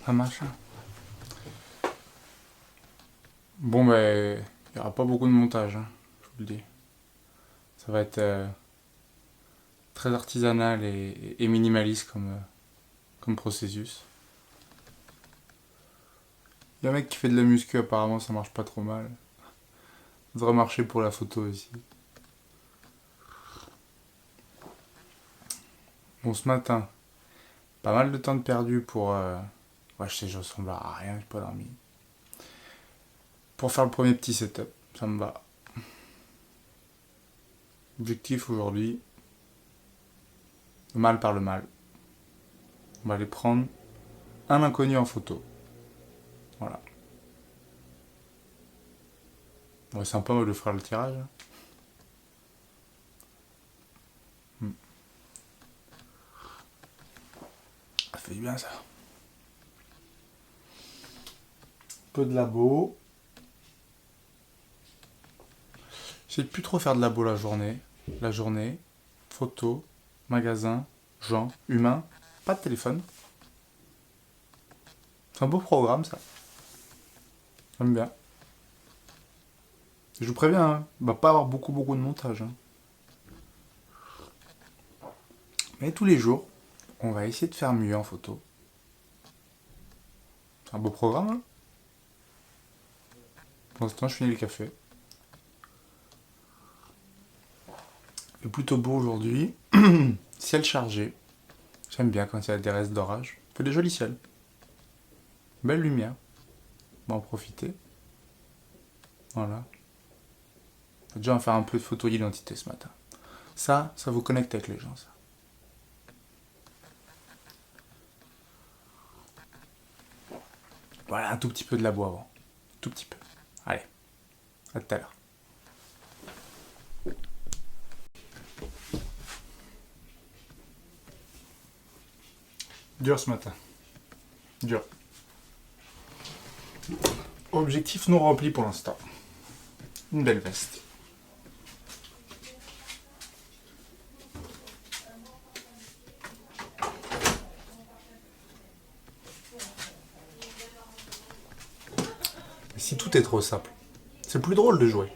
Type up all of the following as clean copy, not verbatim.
un machin. Bon, ben, il n'y aura pas beaucoup de montage, hein, je vous le dis. Ça va être très artisanal et minimaliste comme processus. Il y a un mec qui fait de la muscu, apparemment ça marche pas trop mal. Ça devrait marcher pour la photo aussi. Bon, ce matin, pas mal de temps de perdu pour... Ouais, je sais, je ressemble à rien, j'ai pas dormi. Pour faire le premier petit setup, ça me va. Objectif aujourd'hui, le mal par le mal. On va aller prendre un inconnu en photo. Voilà. Ouais, sympa de faire le tirage. Ça fait du bien ça. Peu de labo. J'essaie de plus trop faire de labo la journée. La journée, photo, magasin, gens, humains, pas de téléphone. C'est un beau programme ça. J'aime bien. Je vous préviens, hein, il va pas avoir beaucoup de montage. Hein. Mais tous les jours, on va essayer de faire mieux en photo. C'est un beau programme. Hein. Pour l'instant, je finis le café. Il est plutôt beau aujourd'hui. Ciel chargé. J'aime bien quand il y a des restes d'orage. Il fait des jolis ciels. Belle lumière. On va en profiter. Voilà. Déjà, on va faire un peu de photo d'identité ce matin. Ça vous connecte avec les gens, ça. Voilà, un tout petit peu de labo avant. Tout petit peu. Allez, à tout à l'heure. Dur ce matin. Dur. Objectif non rempli pour l'instant. Une belle veste. Si tout est trop simple, c'est plus drôle de jouer.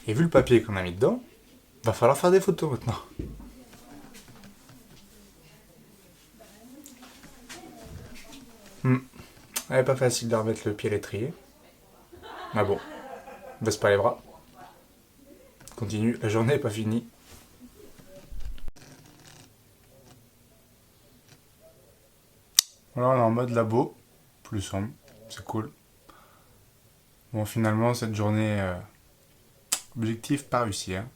Et vu le papier qu'on a mis dedans, va falloir faire des photos maintenant. Ouais, pas facile de remettre le pied à l'étrier. Mais bon, baisse pas les bras. Continue, la journée n'est pas finie. Voilà, on est en mode labo, plus sombre, c'est cool. Bon, finalement, cette journée, objectif pas réussi. Hein.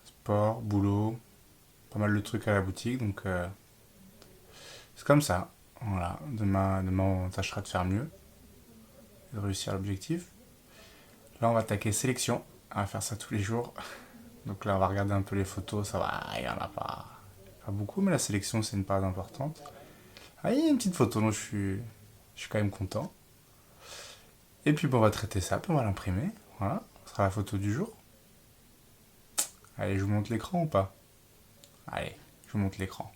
Sport, boulot, pas mal de trucs à la boutique, donc c'est comme ça. Voilà, demain on tâchera de faire mieux, de réussir l'objectif. Là, on va attaquer sélection, on va faire ça tous les jours. Donc là, on va regarder un peu les photos, ça va, il y en a pas beaucoup, mais la sélection, c'est une part importante. Ah, il y a une petite photo dont je suis quand même content. Et puis, bon, on va traiter ça, puis on va l'imprimer. Voilà, ce sera la photo du jour. Allez, je vous montre l'écran ou pas? Allez, je vous montre l'écran.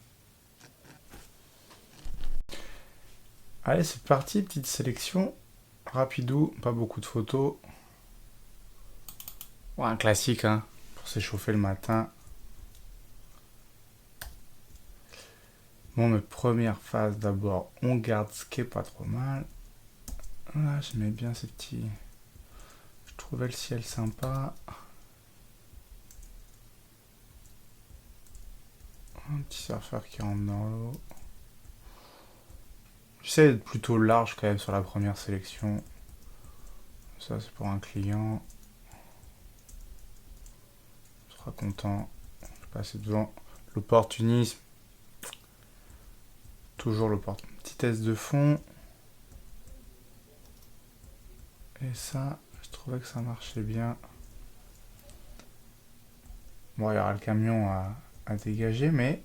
Allez, c'est parti, petite sélection. Rapidou, pas beaucoup de photos. Ouais, un classique, hein, pour s'échauffer le matin. Bon, mes premières phases, d'abord, on garde ce qui est pas trop mal. Là, j'aimais bien ces petits... Je trouvais le ciel sympa. Un petit surfeur qui rentre dans l'eau. J'essaie d'être plutôt large quand même sur la première sélection. Ça, c'est pour un client. Il sera content. Je vais passer devant. L'opportunisme. Toujours l'opportunité. Petit vitesse de fond. Et ça, je trouvais que ça marchait bien. Bon, il y aura le camion à dégager, mais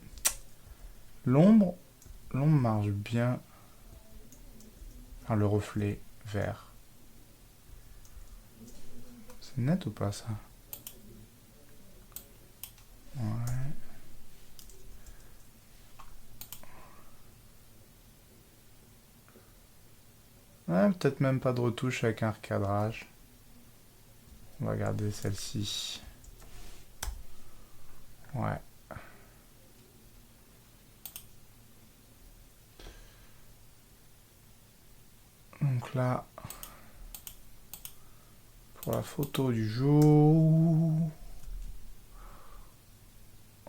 l'ombre marche bien. Enfin, le reflet vert. C'est net ou pas, ça? Ouais. Ouais, peut-être même pas de retouche avec un recadrage. On va garder celle-ci. Ouais. Donc là, pour la photo du jour,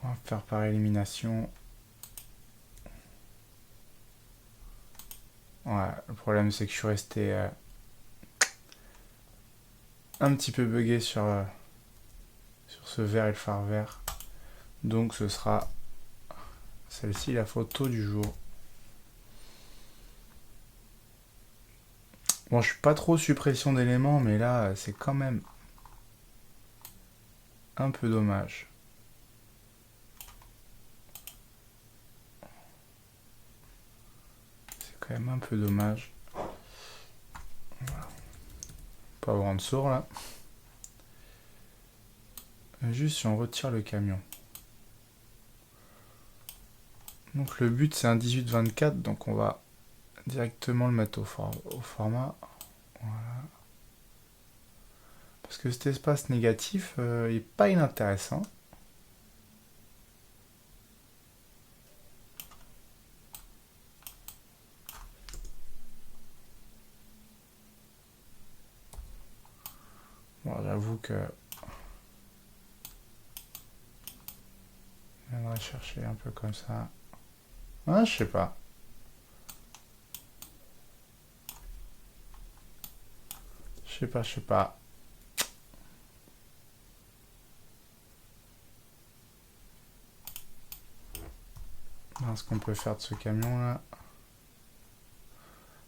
on va faire par élimination. Ouais, le problème c'est que je suis resté un petit peu bugué sur ce vert et le phare vert. Donc ce sera celle-ci, la photo du jour. Bon, je suis pas trop suppression d'éléments, mais là, c'est quand même un peu dommage. C'est quand même un peu dommage. Voilà. Pas avoir de sourd là. Juste si on retire le camion. Donc le but c'est un 18-24, donc on va directement le mettre au format. Voilà. Parce que cet espace négatif, il n'est pas inintéressant. Bon, j'avoue que je viendrai chercher un peu comme ça. Ah, je sais pas. Je sais pas. Ce qu'on peut faire de ce camion là.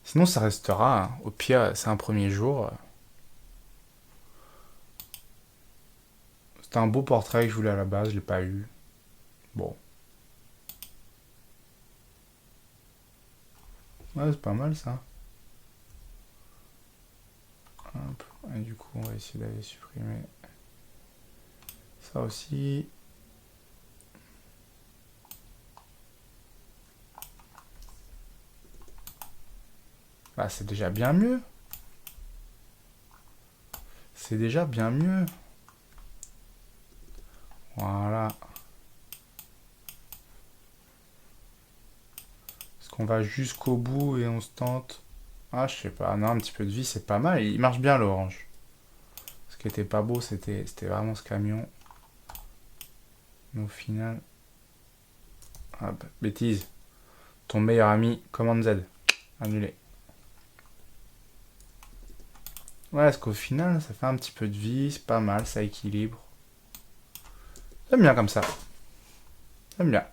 Sinon ça restera, hein. Au pire c'est un premier jour. C'était un beau portrait que je voulais à la base, je l'ai pas eu. Bon. Ouais, c'est pas mal ça. Hop. Et du coup on va essayer d'aller supprimer ça aussi. Bah c'est déjà bien mieux. C'est déjà bien mieux. Voilà. Est-ce qu'on va jusqu'au bout et on se tente? Ah, je sais pas. Non, un petit peu de vie, c'est pas mal. Il marche bien l'orange. Ce qui était pas beau, c'était vraiment ce camion. Mais au final... Hop, bêtise. Ton meilleur ami, commande Z. Annulé. Ouais, parce qu'au final, ça fait un petit peu de vie, c'est pas mal, ça équilibre. J'aime bien comme ça. J'aime bien.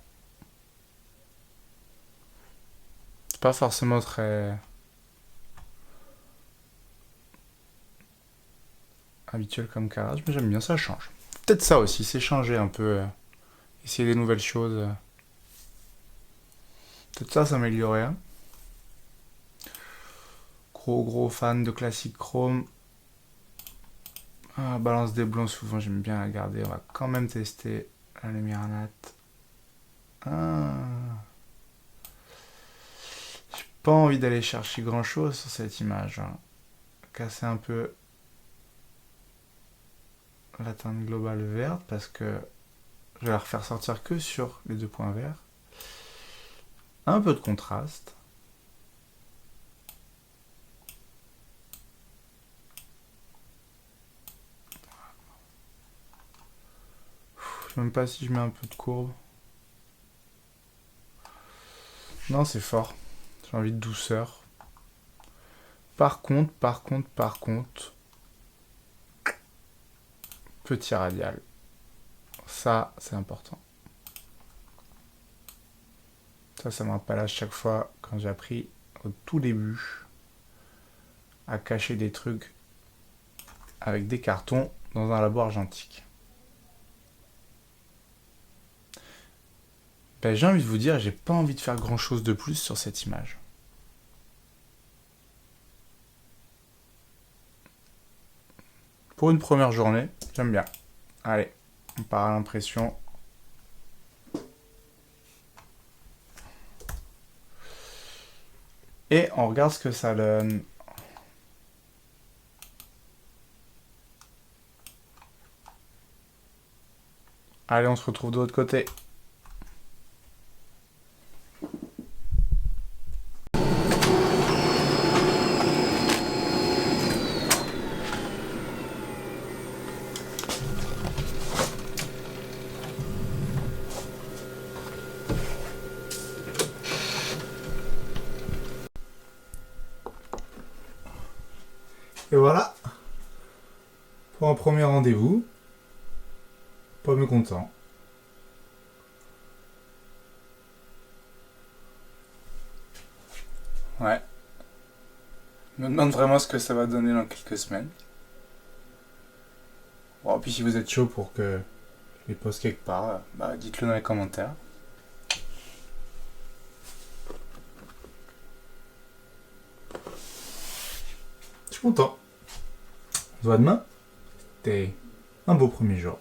C'est pas forcément très habituel comme carrage, mais j'aime bien, ça change. Peut-être ça aussi, c'est changer un peu, essayer des nouvelles choses. Peut-être ça s'améliorer. Hein. Gros fan de classique chrome. Ah, balance des blancs, souvent j'aime bien la garder. On va quand même tester la lumière nat. Ah. J'ai pas envie d'aller chercher grand chose sur cette image. Hein. Casser un peu la teinte globale verte parce que je vais la refaire sortir que sur les deux points verts. Un peu de contraste. Je sais même pas si je mets un peu de courbe. Non, c'est fort. J'ai envie de douceur. Par contre, petit radial. Ça, c'est important. Ça me rappelle à chaque fois quand j'ai appris au tout début à cacher des trucs avec des cartons dans un labo argentique. Ben, j'ai envie de vous dire, j'ai pas envie de faire grand chose de plus sur cette image. Pour une première journée, j'aime bien. Allez, on part à l'impression. Et on regarde ce que ça donne. Allez, on se retrouve de l'autre côté. Et voilà, pour un premier rendez-vous, pas mécontent. Ouais. Je me demande vraiment ce que ça va donner dans quelques semaines. Bon, puis si vous êtes chaud pour que je les poste quelque part, bah dites-le dans les commentaires. Je suis content. On se voit demain. C'était un beau premier jour.